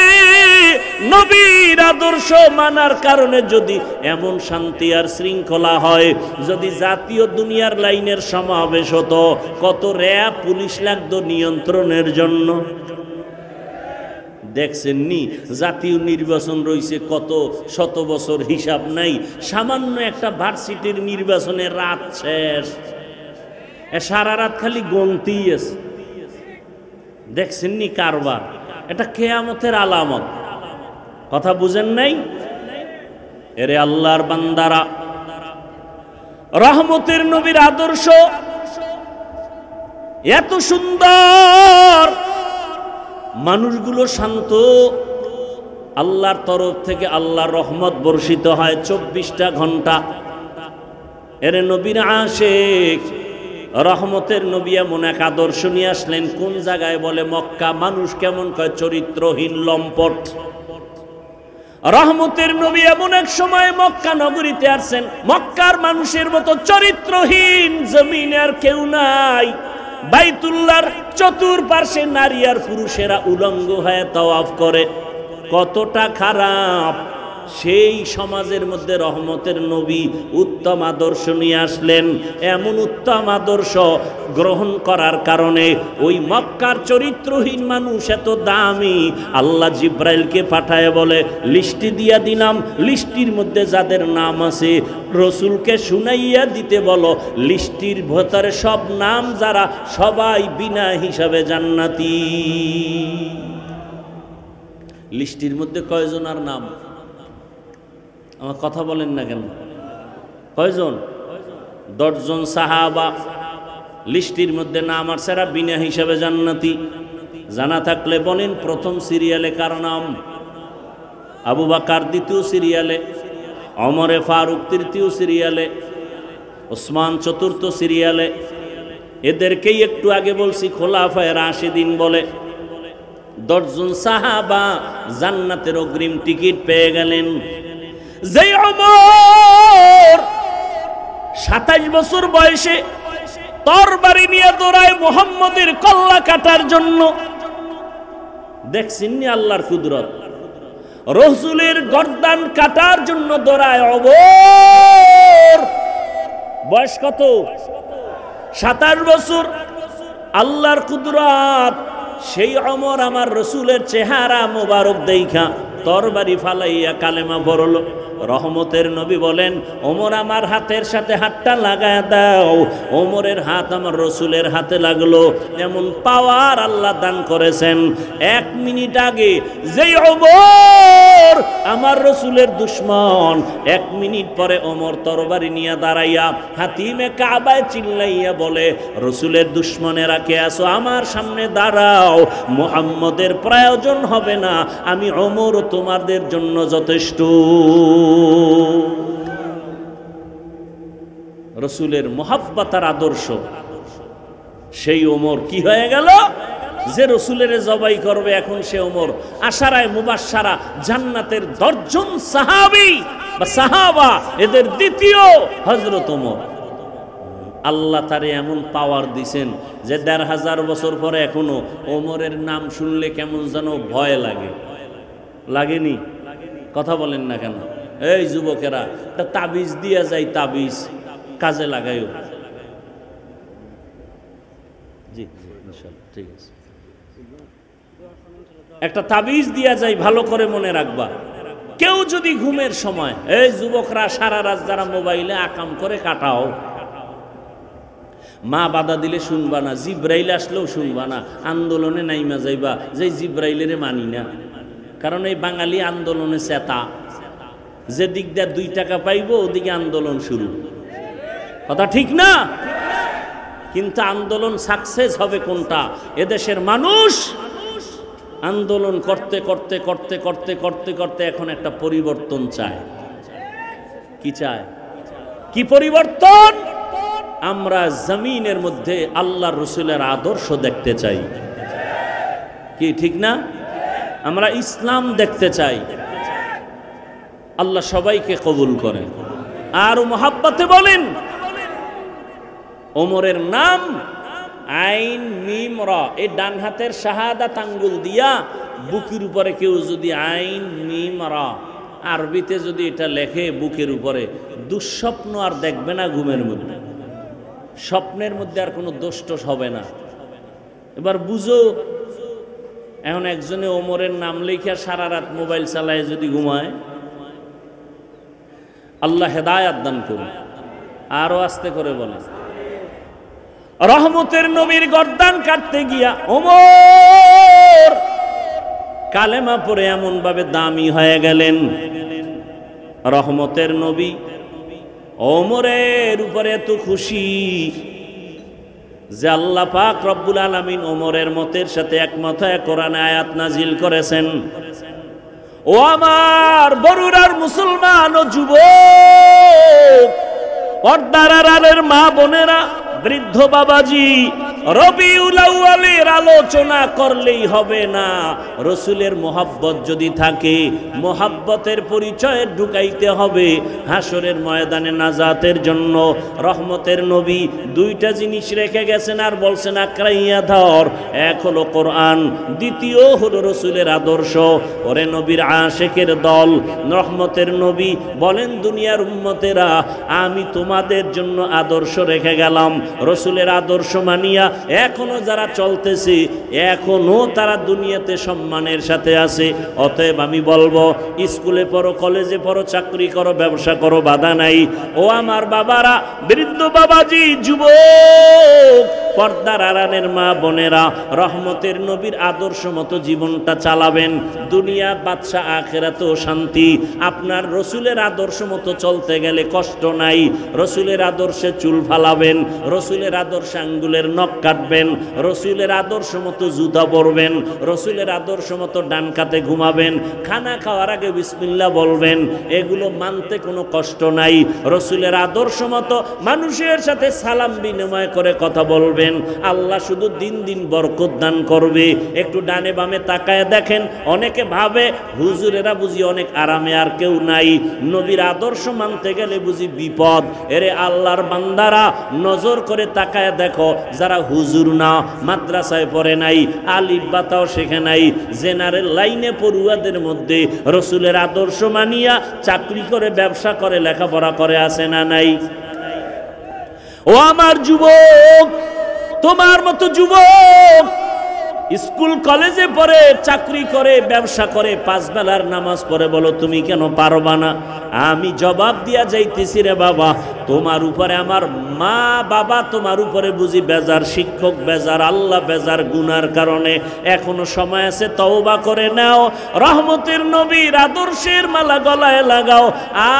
নবীর আদর্শ মানার কারণে যদি এমন শান্তি আর শৃঙ্খলা হয়, যদি জাতীয় দুনিয়ার লাইনের সমাবেশ হতো, কত র্যাব পুলিশ লাগতো নিয়ন্ত্রণের জন্য। দেখছেন নি জাতীয় নির্বাচন রয়েছে কত শত বছর, হিসাব নাই। সামান্য একটা ভার্সিটির নির্বাচনে রাত শেষ, সারা রাত খালি গন্তি আছে। দেখছেন নি কারবার? এটা কিয়ামতের আলামত। কথা বুঝেন নাই? এরে আল্লাহর বান্দারা, রহমতের নবীর আদর্শ এত সুন্দর, মানুষগুলো শান্ত, আল্লাহর তরফ থেকে আল্লাহর রহমত বর্ষিত হয় 24টা ঘন্টা। এর নবীর আশেক রহমতের নবী এমন এক আদর্শ নিয়ে আসলেন, কোন জায়গায় বলে মক্কা। মানুষ কেমন কয়? চরিত্রহীন, লম্পট। রহমতের নবী এমন এক সময় মক্কা নগরীতে আসছেন, মক্কার মানুষের মতো চরিত্রহীন জমিনে আর কেউ নাই। বাইতুল্লাহর চতুর্পার্শ্বে নারী আর পুরুষেরা উলঙ্গ হয়ে তাওয়াফ করে। কতটা খারাপ! সেই সমাজের মধ্যে রহমতের নবী উত্তম আদর্শ নিয়ে আসলেন। এমন উত্তম আদর্শ গ্রহণ করার কারণে ওই মক্কার চরিত্রহীন মানুষ এত দামি, আল্লাহ জিব্রাইলকে পাঠায় বলে, লিস্টি দিয়া দিলাম, লিস্টির মধ্যে যাদের নাম আছে রসুলকে শুনাইয়া দিতে বলো, লিস্টির ভেতরে সব নাম যারা, সবাই বিনা হিসাবে জান্নাতি। লিস্টির মধ্যে কয়জনের নাম? আমার কথা বলেন না কেন? কয়জন? 10 জন সাহাবা লিস্টির মধ্যে নাম আর সেরা বিনা হিসাবে জান্নাতি। জানা থাকলে বলেন, প্রথম সিরিয়ালে কার নাম? আবু বকর দ্বিতীয় সিরিয়ালে, ওমরে ফারুক তৃতীয় সিরিয়ালে, ওসমান চতুর্থ সিরিয়ালে। এদেরকেই একটু আগে বলছি খোলাফায়ে রাশিদিন বলে। 10 জন সাহাবা জান্নাতের অগ্রিম টিকিট পেয়ে গেলেন। যে ওমর 27 বছর বয়সে তরবারি নিয়ে দৌড়ায় মুহাম্মদের কল্লা কাটার জন্য। দেখছেন নি আল্লাহর কুদরত? রসুলের গর্দান কাটার জন্য দৌড়ায় ওমর। বয়স কত? 27 বছর। আল্লাহর কুদরত, সেই ওমর আমার রসুলের চেহারা মোবারক দেইখা তরবারি ফালাইয়া কালেমা পড়ল। রহমতের নবী বলেন, ওমর আমার হাতের সাথে হাতটা লাগায় দাও। ওমরের হাত আমার রসুলের হাতে লাগলো। এমন পাওয়ার আল্লাহ দান করেছেন। 1 মিনিট আগে যেই ওমর আমার রসুলের দুশ্মন, 1 মিনিট পরে ওমর তরবারি নিয়ে দাঁড়াইয়া হাতিমে কাবায় চিল্লাইয়া বলে, রসুলের দুশ্মনেরা কে আছো? আমার সামনে দাঁড়াও, মুহাম্মদের প্রয়োজন হবে না, আমি ওমর তোমাদের জন্য যথেষ্ট। রসুলের মুহাব্বতার আদর্শ। সেই ওমর কি হয়ে গেল? যে রসুলের জবাই করবে এখন সে ওমর আশারায় মুবাশশারা জান্নাতের 10 জন সাহাবী বা সাহাবা, এদের দ্বিতীয় হযরত ওমর। আল্লাহ তারে এমন পাওয়ার দিছেন যে 1500 বছর পরে এখনো ওমরের নাম শুনলে কেমন যেন ভয় লাগে। লাগেনি? কথা বলেন না কেন? এই যুবকেরা, একটা তাবিজ দিয়া যায়, তাবিজ কাজে লাগাইও। জি ঠিক আছে, একটা তাবিজ দিয়া যায়, ভালো করে মনে রাখবা। কেউ যদি ঘুমের সময়, এই যুবকরা সারা রাত যারা মোবাইলে আকাম করে কাটাও, মা বাধা দিলে শুনবা না, জিব্রাইল আসলেও শুনবা না, আন্দোলনে নাইমা যাইবা যে জিব্রাইলের মানি না। কারণ এই বাঙালি আন্দোলনে চেতা, যে দিক দিয়ে 2 টাকা পাইবো ওদিকে আন্দোলন শুরু। কথা ঠিক না? কিন্তু আন্দোলন সাকসেস হবে কোনটা? এদেশের মানুষ আন্দোলন করতে করতে করতে করতে করতে করতে এখন একটা পরিবর্তন চায়। কি চায়? কি পরিবর্তন? আমরা জমিনের মধ্যে আল্লাহর রসুলের আদর্শ দেখতে চাই। কি ঠিক না? আমরা ইসলাম দেখতে চাই। আল্লাহ সবাইকে কবুল করেন। আর মুহাব্বতে বলেন, ওমরের নাম আইন মিম র, এই ডান হাতের শাহাদাত আঙ্গুল দিয়া বুকের উপরে কেউ যদি আইন মিম র আরবিতে যদি এটা লেখে বুকের উপরে, দুঃস্বপ্ন আর দেখবে না ঘুমের মধ্যে। স্বপ্নের মধ্যে আর কোনো দোষ টোষ হবে না। এবার বুঝো, এখন একজনে ওমরের নাম লেখা সারা রাত মোবাইল চালায় যদি ঘুমায়, আল্লাহ হেদায়াত দান করুন। আরো আস্তে করে বলে, রহমতের নবীর গর্দান কাটতে গিয়া ওমর কালেমা পড়ে এমন ভাবে দামি হয়ে গেলেন। রহমতের নবী ওমরের উপরে এত খুশি যে আল্লাহ পাক রব্বুল আলামিন ওমরের মতের সাথে একমত হয়ে কোরআনে আয়াত নাজিল করেছেন। ও আমার বরুরার মুসলমান ও যুবক, পর্দার আড়ালের মা বোনেরা, বৃদ্ধ বাবাজি, রবিউল আউয়ালের আলোচনা করলেই হবে না। রসুলের মোহাব্বত যদি থাকে, মোহাব্বতের পরিচয় ঢুকাইতে হবে হাসরের ময়দানে নাজাতের জন্য। রহমতের নবী 2টা জিনিস রেখে গেছেন আর বলছেন আঁকড়াইয়া ধর। এক হলো কোরআন, দ্বিতীয় হলো রসুলের আদর্শ। ওরে নবীর আশেকের দল, রহমতের নবী বলেন, দুনিয়ার উম্মতেরা, আমি তোমাদের জন্য আদর্শ রেখে গেলাম। রসুলের আদর্শ মানিয়া এখনো যারা চলতেছে, এখনো তারা দুনিয়াতে সম্মানের সাথে আছে। অতএব আমি বলবো, স্কুলে পড়ো, কলেজে পড়ো, চাকরি করো, ব্যবসা করো, বাধা নাই। ও আমার বাবারা, বৃদ্ধ বাবাজি, যুবক, পর্দার আড়ালের মা বোনেরা, রহমতের নবীর আদর্শ মতো জীবনটা চালাবেন। দুনিয়া বাদশা, আখিরাতেও শান্তি। আপনার রসুলের আদর্শ মতো চলতে গেলে কষ্ট নাই। রসুলের আদর্শে চুল ফালাবেন, রসুলের আদর্শে আঙ্গুলের নখ কাটবেন, রসুলের আদর্শ মতো জুতা পরবেন, রসুলের আদর্শ মতো ডান কাতে ঘুমাবেন, খানা খাওয়ার আগে বিসমিল্লাহ বলবেন। এগুলো মানতে কোনো কষ্ট নাই। রসুলের আদর্শ মতো মানুষের সাথে সালাম বিনিময় করে কথা বলবেন। করবেন, আল্লাহ শুধু দিন দিন বরকত দান করবে। একটু ডানে বামে তাকায় দেখেন, অনেকে ভাবে হুজুরেরা বুঝি অনেক আরামে আর কেউ নাই, নবীর আদর্শ মানতে গেলে বুঝি বিপদ। এরে আল্লাহর বান্দারা, নজর করে তাকায় দেখো, যারা হুজুর না, মাদ্রাসায় পড়ে নাই, আলিফ বাতাও শেখে নাই, জেনারেল লাইনে পড়ুয়াদের মধ্যে রসুলের আদর্শ মানিয়া চাকরি করে, ব্যবসা করে, লেখাপড়া করে আছে না নাই? ও আমার যুবক, তোমার মতো যুবক স্কুল কলেজে পড়ে, চাকরি করে, ব্যবসা করে, 5 বেলার নামাজ পড়ে, বলো তুমি কেন পারবা না? আমি জবাব দিয়া যাইতেছি, রে বাবা, তোমার উপরে আমার মা বাবা তোমার উপরে বুঝি বেজার, শিক্ষক বেজার, আল্লাহ বেজার গুনার কারণে। এখনো সময় আছে, তওবা করে নাও, রহমতের নবীর আদর্শের মালা গলায় লাগাও,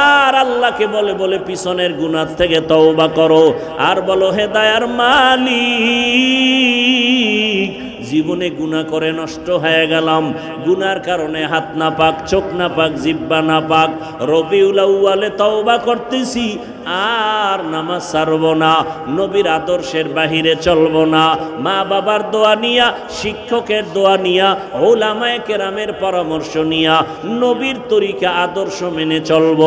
আর আল্লাহকে বলে বলে পিছনের গুনার থেকে তওবা করো, আর বলো, হে দয়ার মালিক, জীবনে গুনাহ করে নষ্ট হয়ে গেলাম, গুনার কারণে হাত না পাক, চোখ না পাক, জিহ্বা না পাক, রবিউল আউয়ালে তওবা করতেছি, আর নামাজ ছাড়ব না, নবীর আদর্শের বাহিরে চলব না, মা বাবার দোয়া নিয়া, শিক্ষকের দোয়া নিয়া, উলামায়ে কেরামের পরামর্শ নিয়া নবীর তরিকা আদর্শ মেনে চলব,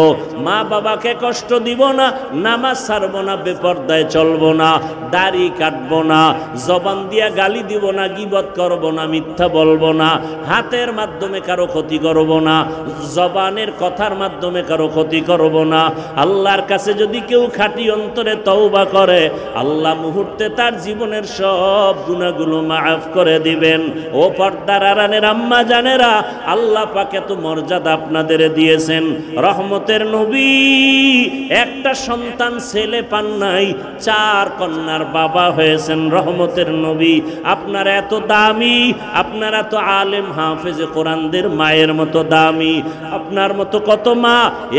মা বাবাকে কষ্ট দিব না, নামাজ ছাড়ব না, বেপরদায় চলব না, দাড়ি কাটব না, জবান দিয়া গালি দিব না, গীবত করব না, মিথ্যা বলবো না, হাতের মাধ্যমে কারো ক্ষতি করব না, জবানের কথার মাধ্যমে কারো ক্ষতি করব না। আল্লাহর কাছে যদি কেউ খাঁটি অন্তরে তওবা করে, আল্লাহ মুহূর্তে তার জীবনের সব গুনাহগুলো মাফ করে দিবেন। ও পর্দার আড়ালের আম্মা জানেরা, আল্লাহ পাক এত মর্যাদা আপনাদের দিয়েছেন। রহমতের নবী একটা সন্তান ছেলে পান নাই, 4 কন্যার বাবা হয়েছেন রহমতের নবী। আপনারা এত দামি, আপনারা তো আলেম হাফেজে কোরআনদের মায়ের মতো দামি। আপনার মতো কত মা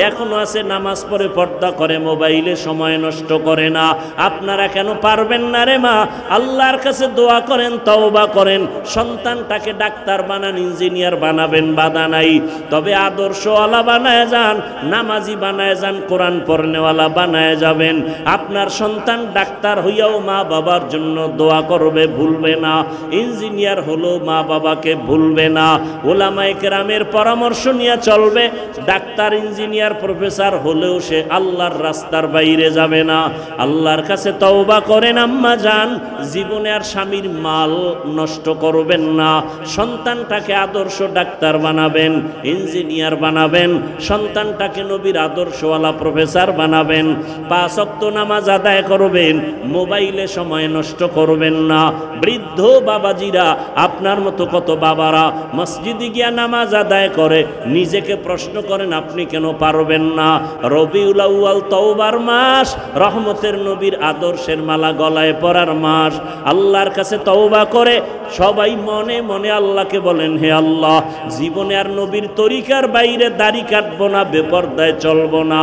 এখনো আছে, নামাজ পড়ে, পর্দা করে, মোবাইলে সময় নষ্ট করে না। আপনারা কেন পারবেন না রে মা? আল্লাহর কাছে দোয়া করেন, তওবা করেন, সন্তানটাকে ডাক্তার বানান, ইঞ্জিনিয়ার বানাবেন, বাধা নাই, তবে আদর্শওয়ালা বানায় যান, নামাজি বানায় যান, কোরআন পড়নেওয়ালা বানায় যাবেন। আপনার সন্তান ডাক্তার হইয়াও মা বাবার জন্য দোয়া করবে, ভুলবে না। ইঞ্জিনিয়ার হলো মা বাবাকে ভুলবে না। উলামায়ে কেরামের পরামর্শ নিয়ে চলবে। ডাক্তার, ইঞ্জিনিয়ার, প্রফেসর হলেও সে আল্লাহর রাস্তার বাইরে যাবে না। আল্লাহর কাছে তওবা করেন আম্মা জান, জীবনে আর স্বামীর মাল নষ্ট করবেন না। সন্তানটাকে আদর্শ ডাক্তার বানাবেন, ইঞ্জিনিয়ার বানাবেন, সন্তানটাকে নবীর আদর্শওয়ালা প্রফেসর বানাবেন। 5 ওয়াক্ত নামাজ আদায় করবেন, মোবাইলে সময় নষ্ট করবেন না। বৃদ্ধ বাবাজিরা, আপনার মতো কত বাবারা মসজিদে গিয়া নামাজ আদায় করে, নিজেকে প্রশ্ন করেন আপনি কেন পারবেন না? রবিউল আউয়াল তওবার মাস, রহমতের নবীর আদর্শের মালা গলায় পরার মাস। আল্লাহর কাছে তওবা করে সবাই মনে মনে আল্লাহকে বলেন, হে আল্লাহ, জীবনে আর নবীর তরিকার বাইরে দাড়ি কাটবো না, বেপরদায় চলবো না।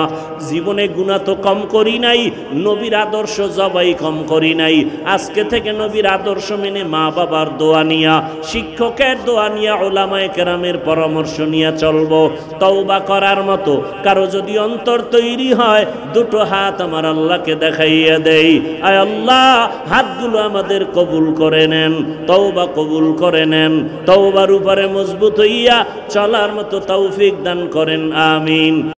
জীবনে গুনাহ তো কম করি নাই, নবীর আদর্শ জবাই কম করি নাই। আজকে থেকে নবীর আদর্শ মেনে, মা বাবার দোয়া নিয়া, শিক্ষকের দোয়া নিয়া, উলামায়ে কেরামের পরামর্শ নিয়ে চলবো। তওবা করার মতো কারো যদি অন্তর তৈরি হয়, 2 হাত আমার আল্লাহকে দেখাইয়া দেই, আয় আল্লাহ, হাতগুলো আমাদের কবুল করে নেন, তওবা কবুল করে নেন, তওবার উপরে মজবুত হইয়া চলার মতো তৌফিক দান করেন, আমিন।